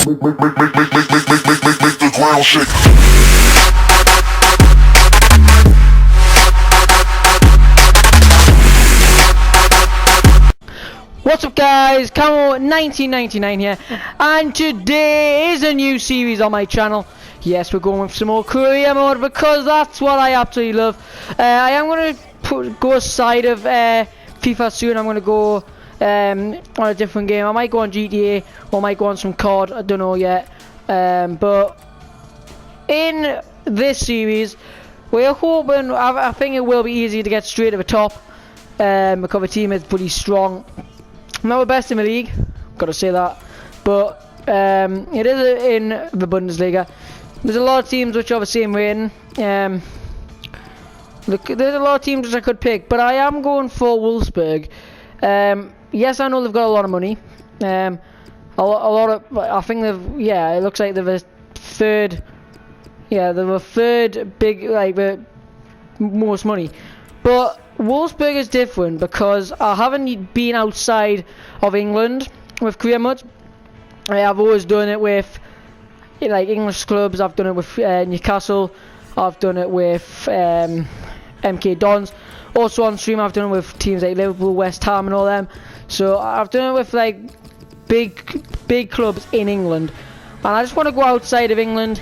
Make the ground shake. What's up guys, Camo 1999 here, and today is a new series on my channel. Yes, we're going with some more career mode because that's what I absolutely love. I am going to go aside of FIFA soon. I'm going to go on a different game. I might go on GTA or I might go on some COD, I don't know yet. But in this series, we're hoping, I think it will be easy to get straight to the top because the team is pretty strong. I'm not the best in the league, gotta say that, but it is in the Bundesliga. There's a lot of teams which are the same rating. There's a lot of teams which I could pick, but I am going for Wolfsburg. Yes, I know they've got a lot of money. A lot of, I think they've, yeah, it looks like they're the third, yeah, they're the third big, like the most money. But Wolfsburg is different because I haven't been outside of England with career mode. I've always done it with like English clubs. I've done it with Newcastle. I've done it with MK Dons. Also on stream I've done it with teams like Liverpool, West Ham and all them. So I've done it with like big clubs in England. And I just want to go outside of England,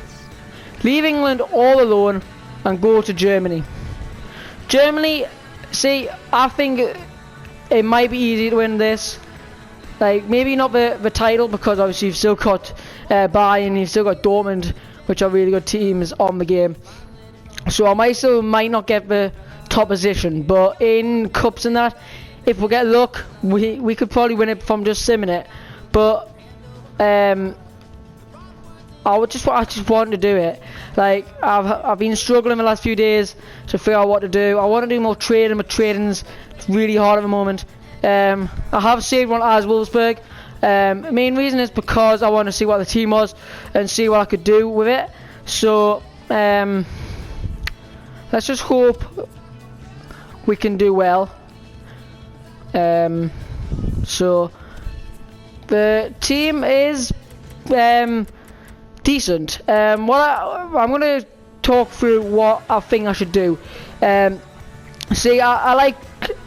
leave England all alone and go to Germany. Germany, see, I think it might be easy to win this. Like, maybe not the title, because obviously you've still got Bayern, you've still got Dortmund, which are really good teams on the game. So I might not get the top position, but in cups and that, if we get luck, we could probably win it from just simming it. But I just want to do it. Like, I've been struggling the last few days to figure out what to do. I want to do more trading, but trading's really hard at the moment. I have saved one as Wolfsburg. Main reason is because I want to see what the team was and see what I could do with it. So let's just hope we can do well. So the team is decent. I'm going to talk through what I think I should do. See, I like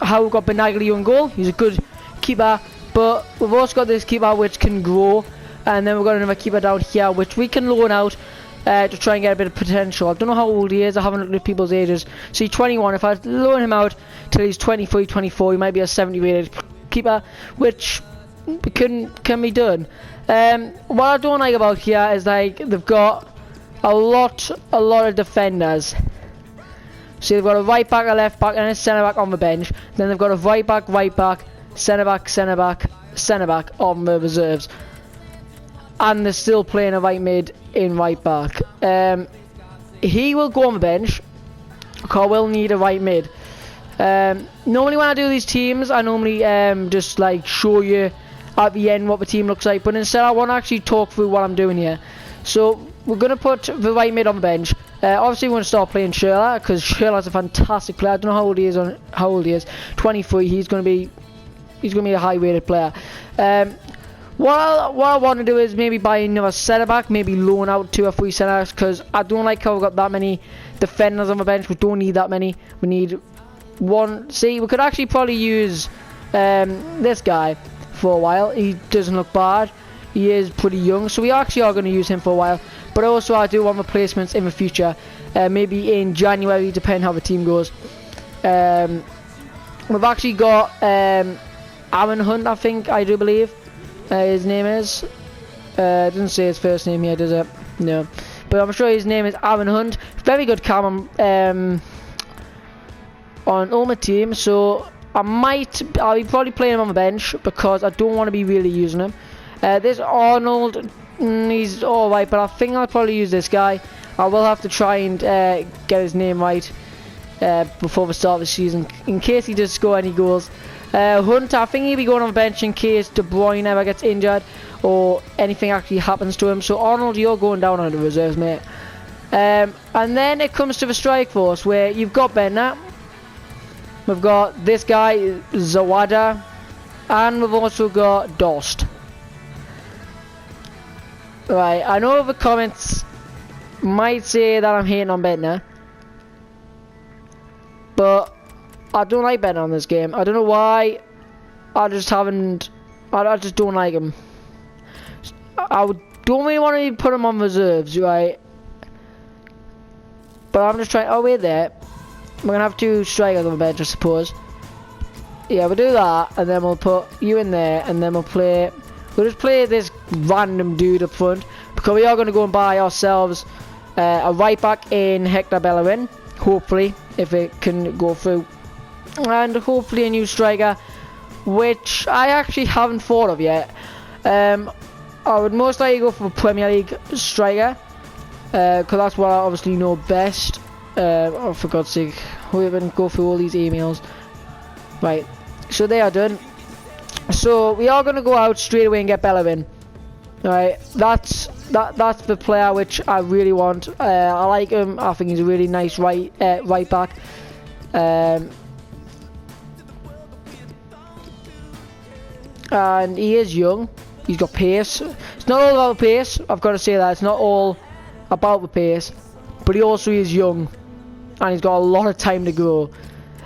how we've got Benagli on goal. He's a good keeper, but we've also got this keeper which can grow, and then we've got another keeper down here which we can loan out to try and get a bit of potential. I don't know how old he is. I haven't looked at people's ages. So he's 21. If I loan him out till he's 23, 24, he might be a 70 rated keeper, which can be done. What I don't like about here is like they've got a lot of defenders. So they've got a right back, a left back, and a centre back on the bench. Then they've got a right back, centre back on the reserves, and they're still playing a right mid in right back. He will go on the bench because I will need a right mid. Normally when I do these teams, I normally just like show you at the end what the team looks like, but instead I want to actually talk through what I'm doing here. So we're going to put the right mid on the bench. Obviously we're going to start playing Schürrle, because Schürrle's a fantastic player. I don't know how old he is. 23. He's going to be a high rated player. What I want to do is maybe buy another centre back, maybe loan out 2 or 3 centre backs, because I don't like how we've got that many defenders on the bench. We don't need that many. We need one. See, we could actually probably use this guy for a while. He doesn't look bad. He is pretty young, so we actually are going to use him for a while. But also I do want replacements in the future, maybe in January, depending how the team goes. We've actually got Aaron Hunt, I do believe his name is. It doesn't say his first name here, does it? No, but I'm sure his name is Aaron Hunt. Very good cam on my team, so I'll be probably playing him on the bench because I don't want to be really using him. This Arnold, he's alright, but I think I'll probably use this guy. I will have to try and get his name right before the start of the season, in case he does score any goals. Hunt, I think he'll be going on the bench in case De Bruyne ever gets injured or anything actually happens to him. So Arnold, you're going down on the reserves, mate. And then it comes to the strike force, where you've got Bennett, we've got this guy Zawada, and we've also got Dost. Right, I know the comments might say that I'm hating on Bentner, but I don't like Bentner on this game. I don't know why. I just haven't. I just don't like him. Don't really want to put him on reserves, right? But I'm just trying. Oh, wait there. We're gonna have 2 strikers on the bench, I suppose. Yeah, we'll do that, and then we'll put you in there, and then we'll just play this random dude up front, because we are going to go and buy ourselves a right back in Hector Bellerin, hopefully, if it can go through, and hopefully a new striker, which I actually haven't thought of yet. I would most likely go for a Premier League striker, because that's what I obviously know best. Oh, for God's sake, we haven't go through all these emails. Right, so they are done. So we are going to go out straight away and get Bellerin. Right, that's the player which I really want. I like him. I think he's a really nice right back. And he is young. He's got pace. It's not all about the pace. I've got to say that it's not all about the pace, but he also is young, and he's got a lot of time to grow.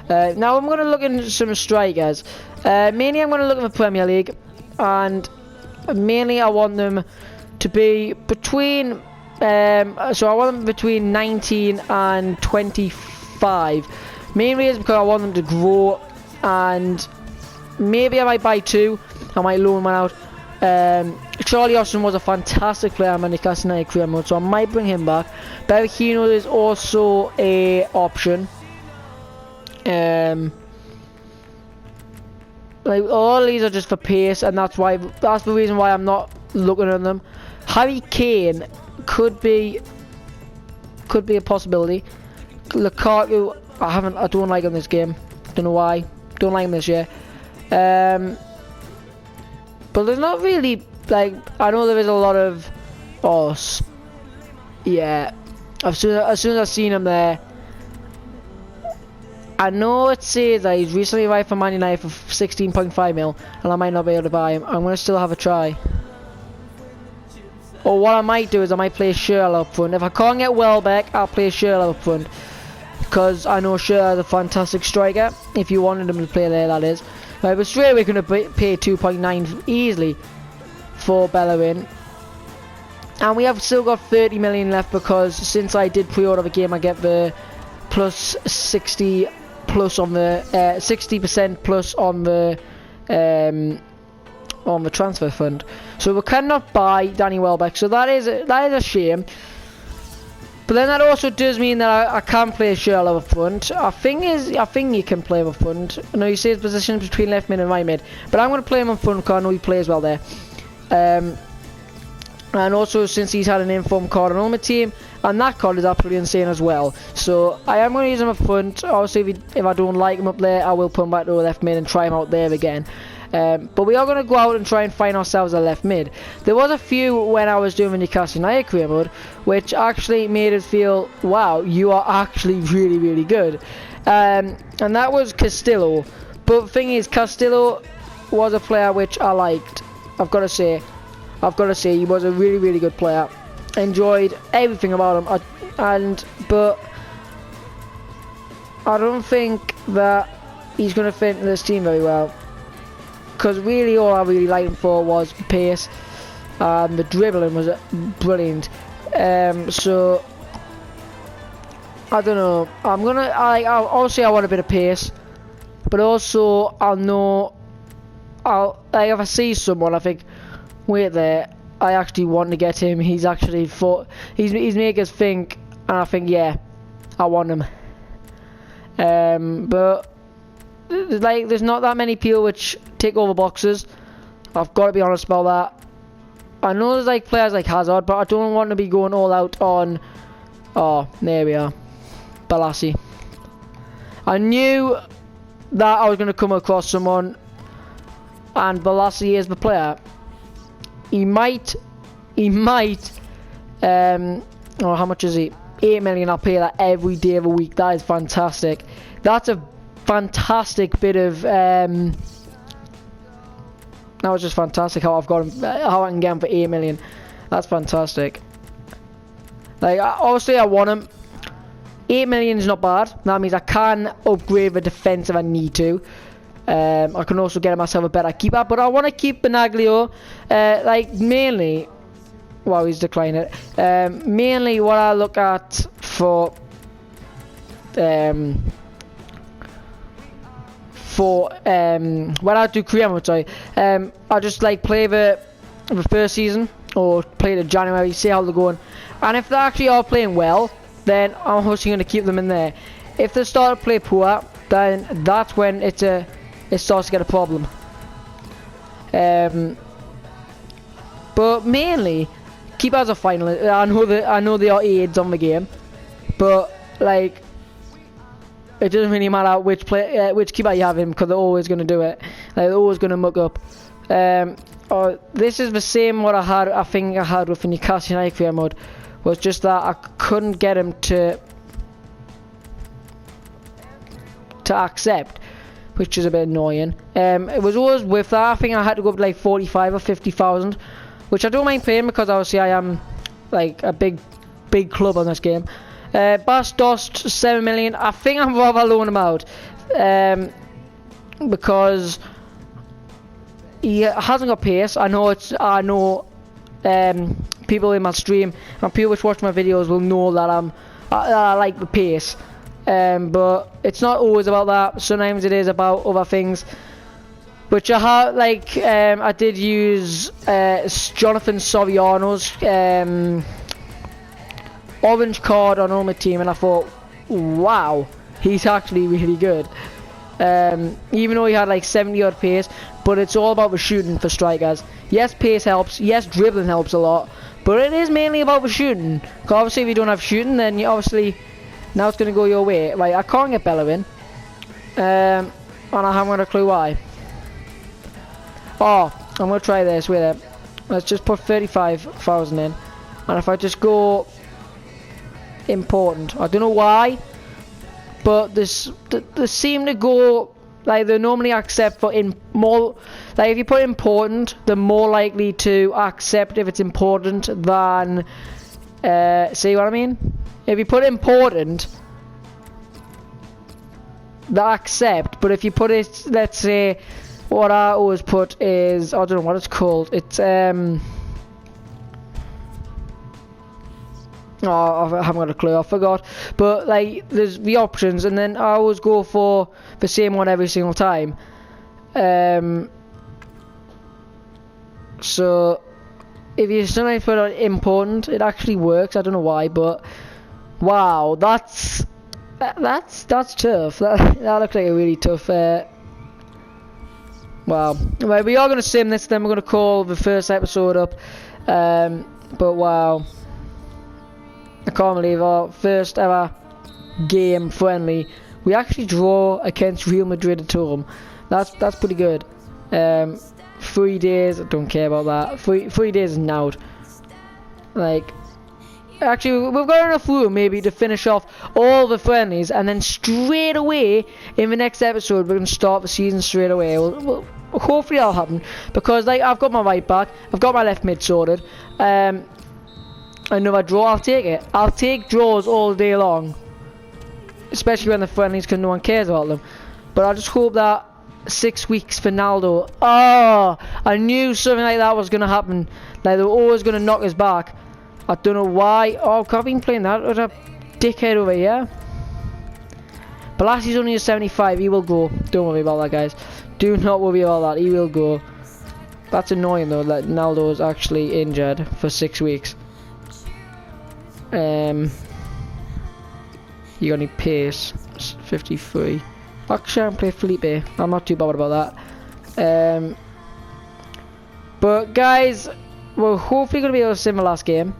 Now I'm going to look into some strikers. Mainly I'm going to look at the Premier League, and mainly I want them to be between so I want them between 19 and 25. Main reason because I want them to grow, and maybe I might buy 2. I might loan one out. Charlie Austin was a fantastic player in my Newcastle United career mode, so I might bring him back. Berahino is also a option. Like all these are just for pace, and that's the reason why I'm not looking at them. Harry Kane could be a possibility. Lukaku, I don't like him this game. Don't know why. Don't like him this year. But there's not really, like, I know there is a lot of, yeah. As soon as I've seen him there, I know it says that he's recently arrived from Man United for 16.5 mil, and I might not be able to buy him. I'm going to still have a try. Or what I might do is I might play Schürrle up front. If I can't get Welbeck, I'll play Schürrle up front, because I know Schürrle is a fantastic striker. If you wanted him to play there, that is. Right, but straight away we're going to pay 2.9 easily for Bellerin. And we have still got 30 million left, because since I did pre-order the game, I get the plus 60 plus on the 60% plus on the transfer fund. So we cannot buy Danny Welbeck, so that is a shame. But then that also does mean that I can play Schürrle up front. I think you can play him up front. I know you say his position between left mid and right mid, but I'm going to play him up front because I know he plays well there. And also, since he's had an informed card on my team, and that card is absolutely insane as well. So I am going to use him up front. Obviously, if I don't like him up there, I will put him back to the left mid and try him out there again. But we are going to go out and try and find ourselves a left mid. There was a few when I was doing the Newcastle United career mode, which actually made us feel, wow, you are actually really, really good. And that was Castillo. But the thing is, Castillo was a player which I liked. I've got to say, he was a really, really good player. Enjoyed everything about him. But I don't think that he's going to fit into this team very well. Because really all I really liked him for was pace, and the dribbling was brilliant. So I don't know. Obviously I want a bit of pace, but also if I see someone, I think, wait there, I actually want to get him. He's actually he's making us think, and I think, yeah, I want him. But like, there's not that many people which take over boxes. I've got to be honest about that. I know there's like players like Hazard, but I don't want to be going all out on. Oh, there we are, Balassi. I knew that I was going to come across someone, and Balassi is the player. He might. Oh, how much is he? 8 million. I'll pay that every day of the week. That is fantastic. That's a fantastic bit of that was just fantastic how I've got him, how I can get him for 8 million. That's fantastic. Like, obviously I want him. 8 million is not bad. That means I can upgrade the defense if I need to. I can also get myself a better keeper, but I want to keep Benaglio. Like, mainly, well, he's declining it. Mainly what I look at for when I do career mode, sorry, I just like play the first season or play the January, see how they're going, and if they actually are playing well, then I'm obviously going to keep them in there. If they start to play poor, then that's when it starts to get a problem. But mainly, keepers are final. I know they are aids on the game, but like, it doesn't really matter which keeper you have in, because they're always going to do it. Like, they're always going to muck up. This is the same what I think I had with the Newcastle United career mode. Was just that I couldn't get him to accept, which is a bit annoying. It was always with that. I think I had to go up to like 45 or 50,000, which I don't mind paying, because obviously I am like a big club on this game. Bas Dost 7 million. I think I'm rather loan him out, because he hasn't got pace. I know people in my stream and people which watch my videos will know that I like the pace, but it's not always about that. Sometimes it is about other things, which I have. Like, I did use Jonathan Soriano's orange card on Ultimate Team, and I thought, wow, he's actually really good. Even though he had like 70 odd pace, but it's all about the shooting for strikers. Yes, pace helps, yes, dribbling helps a lot, but it is mainly about the shooting. Because obviously if you don't have shooting, then you obviously, now it's going to go your way. Right, I can't get Bellerin, and I haven't got a clue why. Oh, I'm going to try this with it. Let's just put 35,000 in, and if I just go important, I don't know why, but they seem to go, like, they normally accept for more, like, if you put important, they're more likely to accept if it's important than, see what I mean? If you put important, they accept, but if you put it, let's say, what I always put is, I don't know what it's called, it's, oh, I haven't got a clue, I forgot. But like, there's the options, and then I always go for the same one every single time. So if you sometimes put on important, it actually works. I don't know why, but wow, that's tough. That looks like a really tough. Wow. Right, we are gonna sim this. Then we're gonna call the first episode up. But wow. I can't believe our first ever game friendly. We actually draw against Real Madrid at home. That's pretty good. 3 days, I don't care about that. Three days is out. Like, actually, we've got enough room maybe to finish off all the friendlies, and then straight away in the next episode we're gonna start the season straight away. Well, hopefully that'll happen, because like, I've got my right back, I've got my left mid sorted. Another draw, I'll take it. I'll take draws all day long, especially when the friendlies, because no one cares about them. But I just hope that 6 weeks for Naldo. Oh, I knew something like that was going to happen. Like, they were always going to knock us back. I don't know why. Oh, I've been playing that with a dickhead over here. Balassi's only a 75. He will go. Don't worry about that, guys. Do not worry about that. He will go. That's annoying though, that Naldo is actually injured for 6 weeks. You got any pace? 53. Actually, I can play Felipe. I'm not too bothered about that. But guys, we're hopefully going to be able to sim the last game.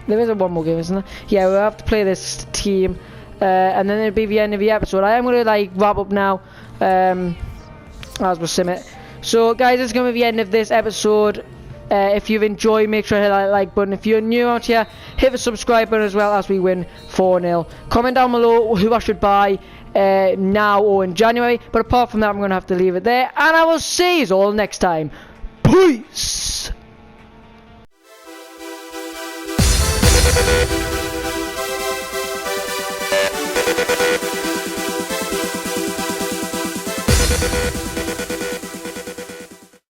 There is one more game, isn't there? Yeah, we'll have to play this team, and then it'll be the end of the episode. I am going to like wrap up now, as we sim it. So guys, it's going to be the end of this episode. If you've enjoyed, make sure to hit that like button. If you're new out here, hit the subscribe button as well, as we win 4-0. Comment down below who I should buy now or in January. But apart from that, I'm going to have to leave it there. And I will see you all next time. Peace!